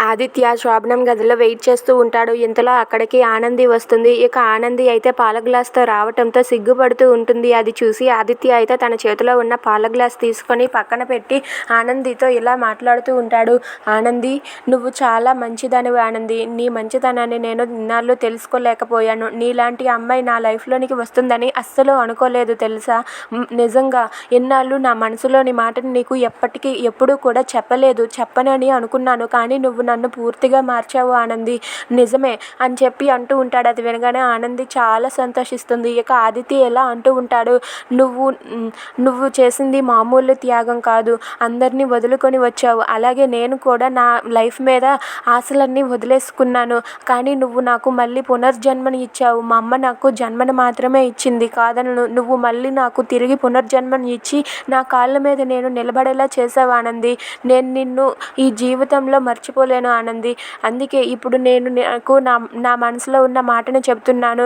ఆదిత్య శోభనం గదిలో వెయిట్ చేస్తూ ఉంటాడు. ఇంతలో అక్కడికి ఆనంది వస్తుంది. ఇక ఆనంది అయితే పాల గ్లాస్తో రావటంతో సిగ్గుపడుతూ ఉంటుంది. అది చూసి ఆదిత్య అయితే తన చేతిలో ఉన్న పాల గ్లాస్ తీసుకొని పక్కన పెట్టి ఆనందితో ఇలా మాట్లాడుతూ ఉంటాడు. ఆనంది, నువ్వు చాలా మంచిదానివి ఆనంది. నీ మంచితనాన్ని నేను ఇన్నాళ్ళు తెలుసుకోలేకపోయాను. నీలాంటి అమ్మాయి నా లైఫ్లోనికి వస్తుందని అస్సలు అనుకోలేదు తెలుసా. నిజంగా ఎన్నాళ్ళు నా మనసులోని మాటని నీకు ఎప్పుడూ కూడా చెప్పనని అనుకున్నాను. కానీ నువ్వు నన్ను పూర్తిగా మార్చావు ఆనంది. నిజమే అని చెప్పి అంటూ ఉంటాడు. అది వినగానే ఆనంది చాలా సంతోషిస్తుంది. ఇక ఆదిత్య ఎలా అంటూ ఉంటాడు, నువ్వు చేసింది మామూలు త్యాగం కాదు. అందరినీ వదులుకొని వచ్చావు. అలాగే నేను కూడా నా లైఫ్ మీద ఆశలన్నీ వదిలేసుకున్నాను. కానీ నువ్వు నాకు మళ్ళీ పునర్జన్మని ఇచ్చావు. మా అమ్మ నాకు జన్మను మాత్రమే ఇచ్చింది కాదనను. నువ్వు మళ్ళీ నాకు తిరిగి పునర్జన్మని ఇచ్చి నా కాళ్ళ మీద నేను నిలబడేలా చేసావు ఆనంది. నేను నిన్ను ఈ జీవితంలో మర్చిపోలేను ఆనంది. అందుకే ఇప్పుడు నేను నాకు నా మనసులో ఉన్న మాటను చెప్తున్నాను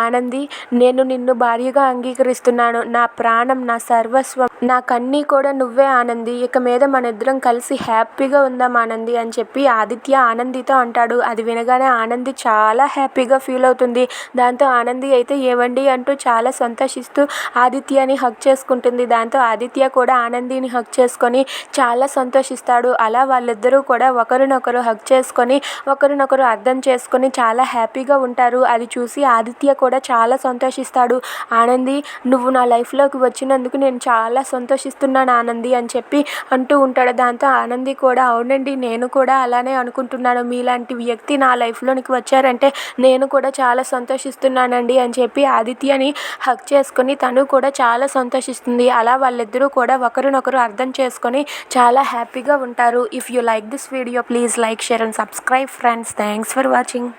ఆనంది. నేను నిన్ను భార్యగా అంగీకరిస్తున్నాను. నా ప్రాణం, నా సర్వస్వం, నాకన్నీ కూడా నువ్వే ఆనంది. ఇక మీద మన ఇద్దరం కలిసి హ్యాపీగా ఉందాం ఆనంది అని చెప్పి ఆదిత్య ఆనందితో అంటాడు. అది వినగానే ఆనంది చాలా హ్యాపీగా ఫీల్ అవుతుంది. దాంతో ఆనంది అయితే ఏవండి అంటూ చాలా సంతోషిస్తూ ఆదిత్యని హగ్ చేసుకుంటుంది. దాంతో ఆదిత్య కూడా ఆనందిని హగ్ చేసుకొని చాలా సంతోషిస్తాడు. అలా వాళ్ళిద్దరూ కూడా ఒకరినొకరు హగ్ చేసుకొని ఒకరినొకరు అర్థం చేసుకొని చాలా హ్యాపీగా ఉంటారు. అది చూసి ఆదిత్య కూడా చాలా సంతోషిస్తాడు. ఆనంది, నువ్వు నా లైఫ్లోకి వచ్చినందుకు నేను చాలా సంతోషిస్తున్నాను ఆనంది అని చెప్పి అంటూ ఉంటాడు. దాంతో ఆనంది కూడా అవునండి, నేను కూడా అలానే అనుకుంటున్నాను. మీలాంటి వ్యక్తి నా లైఫ్లోనికి వచ్చారంటే నేను కూడా చాలా సంతోషిస్తున్నానండి అని చెప్పి ఆదిత్యని హగ్ చేసుకొని తను కూడా చాలా సంతోషిస్తుంది. అలా వాళ్ళిద్దరూ కూడా ఒకరినొకరు అర్థం చేసుకొని చాలా హ్యాపీగా ఉంటారు. If you like this video, please like, share and subscribe friends. Thanks for watching.